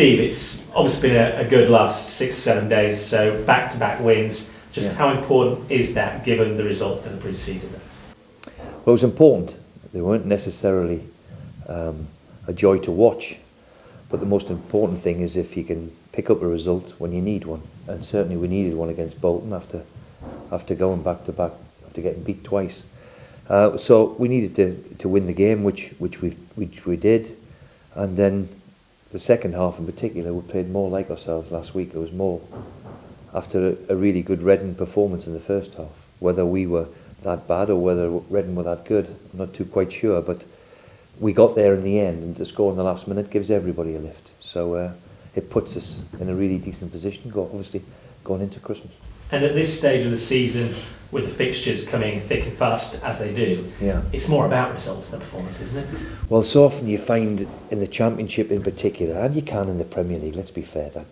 Steve, it's obviously been a good last 6 or 7 days, so back-to-back wins. Just how important is that given the results that have preceded them? Well, it was important. They weren't necessarily a joy to watch, but the most important thing is if you can pick up a result when you need one, and certainly we needed one against Bolton after going back-to-back, after getting beat twice. So we needed to win the game, which we did, and then the second half in particular, we played more like ourselves last week. It was more after a really good Reading performance in the first half. Whether we were that bad or whether Reading were that good, I'm not too quite sure, but we got there in the end, and to score in the last minute gives everybody a lift. So it puts us in a really decent position, obviously going into Christmas. And at this stage of the season, with the fixtures coming thick and fast as they do, it's more about results than performance, isn't it? Well, so often you find in the Championship in particular, and you can in the Premier League, let's be fair, that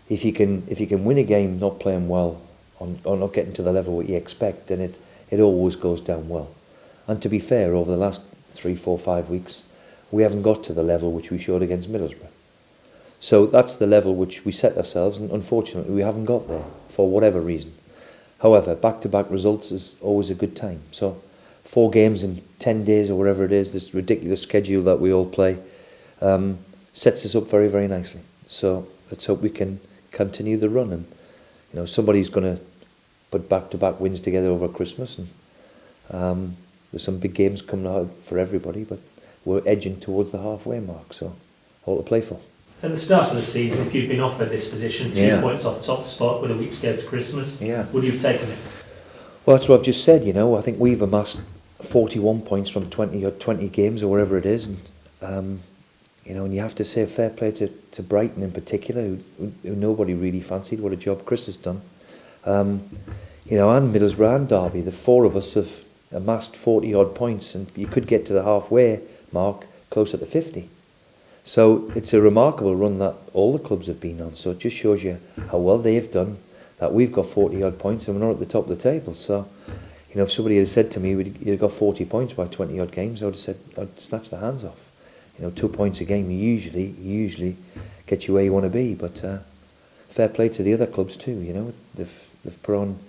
if you can win a game not playing well or not getting to the level what you expect, then it always goes down well. And to be fair, over the last 3, 4, 5 weeks, we haven't got to the level which we showed against Middlesbrough. So that's the level which we set ourselves, and unfortunately we haven't got there for whatever reason. However, back-to-back results is always a good time. So 4 games in 10 days or whatever it is, this ridiculous schedule that we all play, sets us up very, very nicely. So let's hope we can continue the run, and somebody's going to put back-to-back wins together over Christmas, and there's some big games coming out for everybody, but we're edging towards the halfway mark, so all to play for. At the start of the season, if you'd been offered this position, 2 points off top spot with a week to go to Christmas, would you have taken it? Well, that's what I've just said, I think we've amassed 41 points from 20 games or wherever it is, and you have to say fair play to Brighton in particular, who nobody really fancied. What a job Chris has done. And Middlesbrough and Derby, the 4 of us have amassed 40 odd points, and you could get to the halfway mark closer to 50. So it's a remarkable run that all the clubs have been on. So it just shows you how well they've done, that we've got 40 odd points and we're not at the top of the table. So, if somebody had said to me you'd got 40 points by 20 odd games, I would have said I'd snatch the hands off. 2 points a game usually get you where you want to be. But fair play to the other clubs too. They've put on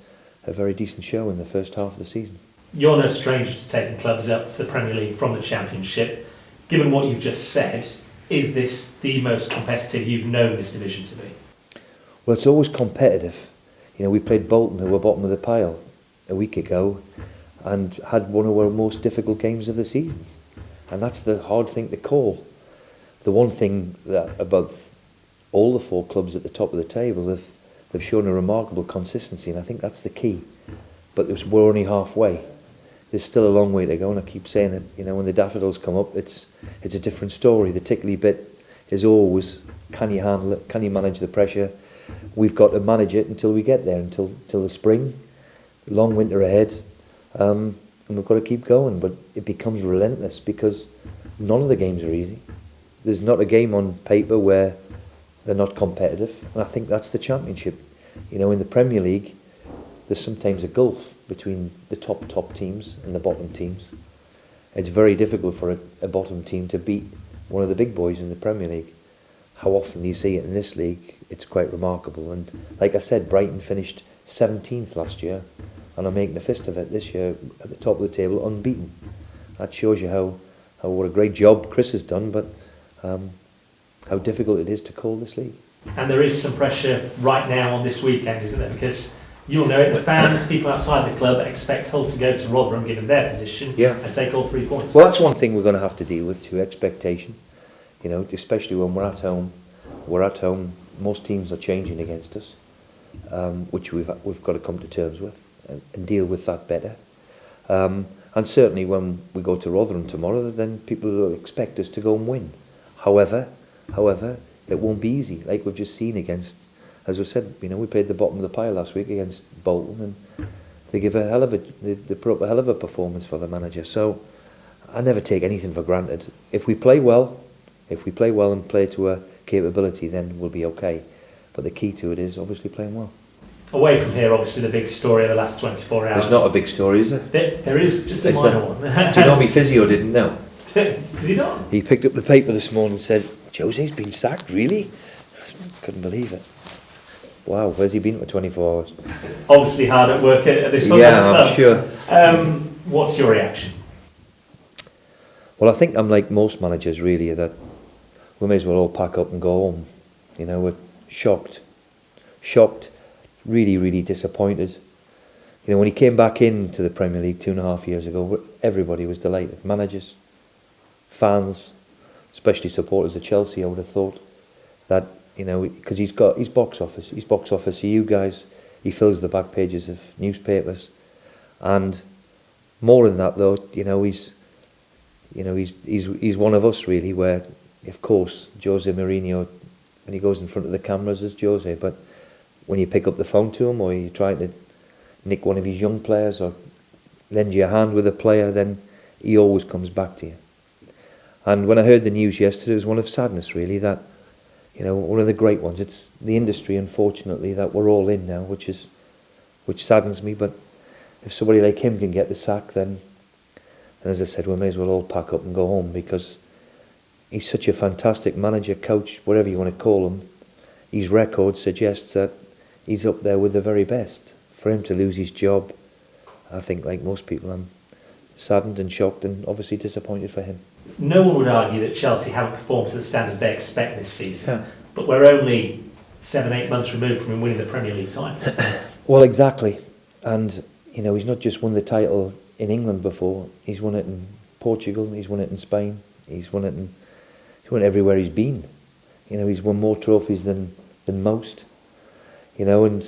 a very decent show in the first half of the season. You're no stranger to taking clubs up to the Premier League from the Championship. Given what you've just said, is this the most competitive you've known this division to be? Well, it's always competitive. We played Bolton, who were bottom of the pile, a week ago, and had one of our most difficult games of the season. And that's the hard thing to call. The one thing that about all the 4 clubs at the top of the table, they've shown a remarkable consistency, and I think that's the key. But we're only halfway. There's still a long way to go, and I keep saying it. When the daffodils come up, it's a different story. The tickly bit is always, can you handle it? Can you manage the pressure? We've got to manage it until we get there, until the spring, long winter ahead, and we've got to keep going. But it becomes relentless because none of the games are easy. There's not a game on paper where they're not competitive, and I think that's the Championship. In the Premier League, there's sometimes a gulf between the top teams and the bottom teams. It's very difficult for a bottom team to beat one of the big boys in the Premier League. How often do you see it in this league? It's quite remarkable. And like I said, Brighton finished 17th last year and are making a fist of it this year at the top of the table, unbeaten. That shows you how what a great job Chris has done, but how difficult it is to call this league. And there is some pressure right now on this weekend, isn't there? Because you'll know it, the fans, people outside the club expect Hull to go to Rotherham given their position and take all 3 points. Well, that's one thing we're going to have to deal with too, expectation. Especially when we're at home. We're at home, most teams are changing against us, which we've got to come to terms with and deal with that better. And certainly when we go to Rotherham tomorrow, then people will expect us to go and win. However, it won't be easy, like we've just seen against, as we said, we played the bottom of the pile last week against Bolton, and they put up a hell of a performance for the manager. So I never take anything for granted. If we play well and play to our capability, then we'll be okay. But the key to it is obviously playing well. Away from here, obviously the big story of the last 24 hours. There's not a big story, is there? There is just a minor one. Do you know me physio didn't know? Did he not? He picked up the paper this morning and said, Jose's been sacked, really? Couldn't believe it. Wow, where's he been for 24 hours? Obviously hard at work at this one. Yeah, I'm sure. What's your reaction? Well, I think I'm like most managers, really, that we may as well all pack up and go home. You know, we're shocked, really, really disappointed. You know, when he came back into the Premier League 2.5 years ago, everybody was delighted. Managers, fans, especially supporters of Chelsea, I would have thought that, you know, because he's got his box office for you guys. He fills the back pages of newspapers, and more than that, though, he's one of us, really. Where, of course, Jose Mourinho, when he goes in front of the cameras, is Jose, but when you pick up the phone to him, or you're trying to nick one of his young players or lend you a hand with a player, then he always comes back to you. And when I heard the news yesterday, it was one of sadness, really, that, you know, one of the great ones. It's the industry, unfortunately, that we're all in now, which saddens me. But if somebody like him can get the sack, then as I said, we may as well all pack up and go home, because he's such a fantastic manager, coach, whatever you want to call him. His record suggests that he's up there with the very best. For him to lose his job, I think, like most people, I'm saddened and shocked and obviously disappointed for him. No one would argue that Chelsea haven't performed to the standards they expect this season, but we're only 7-8 months removed from him winning the Premier League title. Well, exactly. And, you know, he's not just won the title in England before, he's won it in Portugal, he's won it in Spain, he's won it everywhere he's been. You know, he's won more trophies than most, you know, and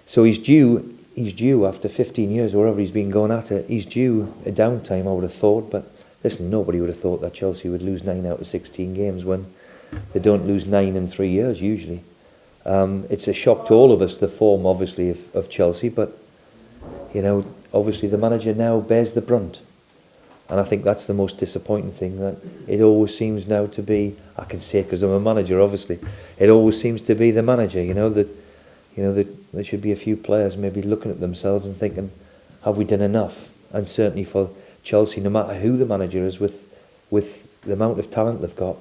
so he's due after 15 years, or wherever he's been going at it, he's due a downtime, I would have thought. But listen, nobody would have thought that Chelsea would lose 9 out of 16 games when they don't lose 9 in 3 years usually. It's a shock to all of us, the form obviously of Chelsea, but, you know, obviously the manager now bears the brunt. And I think that's the most disappointing thing, that it always seems now to be, I can say it because I'm a manager obviously, it always seems to be the manager, that there should be a few players maybe looking at themselves and thinking, have we done enough? And certainly for Chelsea, no matter who the manager is, with the amount of talent they've got,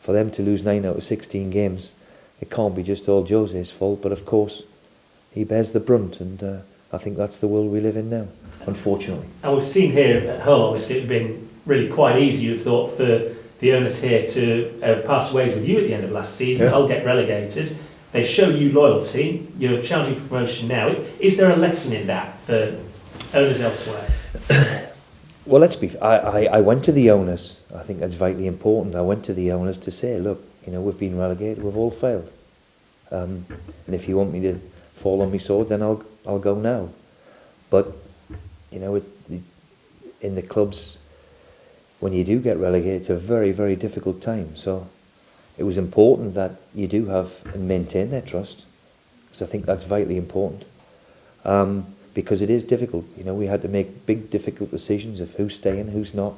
for them to lose 9 out of 16 games, it can't be just all Jose's fault, but of course he bears the brunt, and I think that's the world we live in now, unfortunately. And we've seen here at Hull, obviously, it's been really quite easy, you've thought, for the owners here to have passed ways with you at the end of last season. Hull get relegated. They show you loyalty. You're challenging for promotion now. Is there a lesson in that for owners elsewhere? Well, let's be. I went to the owners. I think that's vitally important. I went to the owners to say, look, we've been relegated. We've all failed. And if you want me to fall on my sword, then I'll go now. But in the clubs, when you do get relegated, it's a very, very difficult time. So it was important that you do have and maintain their trust, because I think that's vitally important. Because it is difficult. We had to make big, difficult decisions of who's staying, who's not.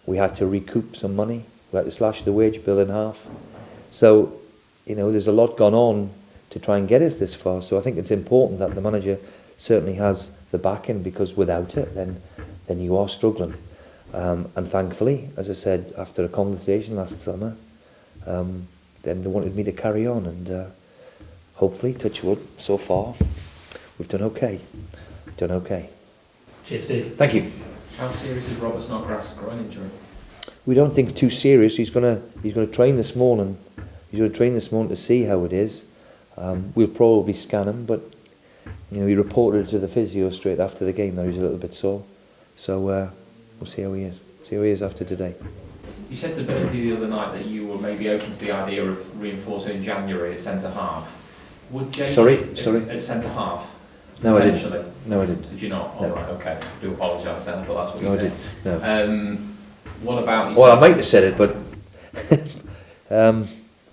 We had to recoup some money. We had to slash the wage bill in half. So, there's a lot gone on to try and get us this far. So I think it's important that the manager certainly has the backing, because without it, then you are struggling. And thankfully, as I said, after a conversation last summer, then they wanted me to carry on, and hopefully, touch wood, so far, we've done okay. Cheers, Steve. Thank you. How serious is Robert Snodgrass' groin injury? We don't think it's too serious. He's gonna train this morning. He's going to train this morning to see how it is. We'll probably scan him, but he reported to the physio straight after the game that he's a little bit sore. So we'll see how he is. See how he is after today. You said to Bertie the other night that you were maybe open to the idea of reinforcing in January at centre half. Would James Sorry. At centre half? No, I didn't. No, I didn't. Did you not? No. All right. Okay. I do apologise then. I thought that's what you said. No, I didn't. No. What about? Well, I might have said it, but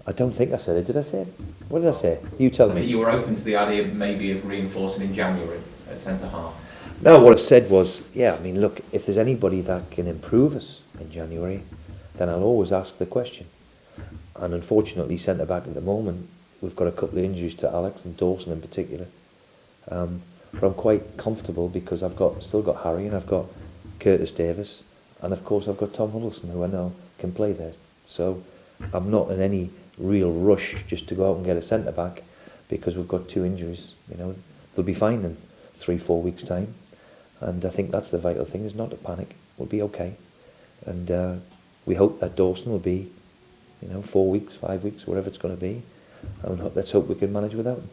I don't think I said it. Did I say it? What did I say? You tell me. You were open to the idea maybe of reinforcing in January at centre half. No, what I said was, look, if there's anybody that can improve us in January, then I'll always ask the question. And unfortunately, centre back at the moment, we've got a couple of injuries to Alex and Dawson in particular. But I'm quite comfortable, because I've still got Harry, and I've got Curtis Davis, and of course I've got Tom Huddleston, who I know can play there. So I'm not in any real rush just to go out and get a centre back because we've got 2 injuries. You know, they'll be fine in 3-4 weeks' time, and I think that's the vital thing, is not to panic. We'll be okay, and we hope that Dawson will be, 4 weeks, 5 weeks, whatever it's going to be, and let's hope we can manage without him.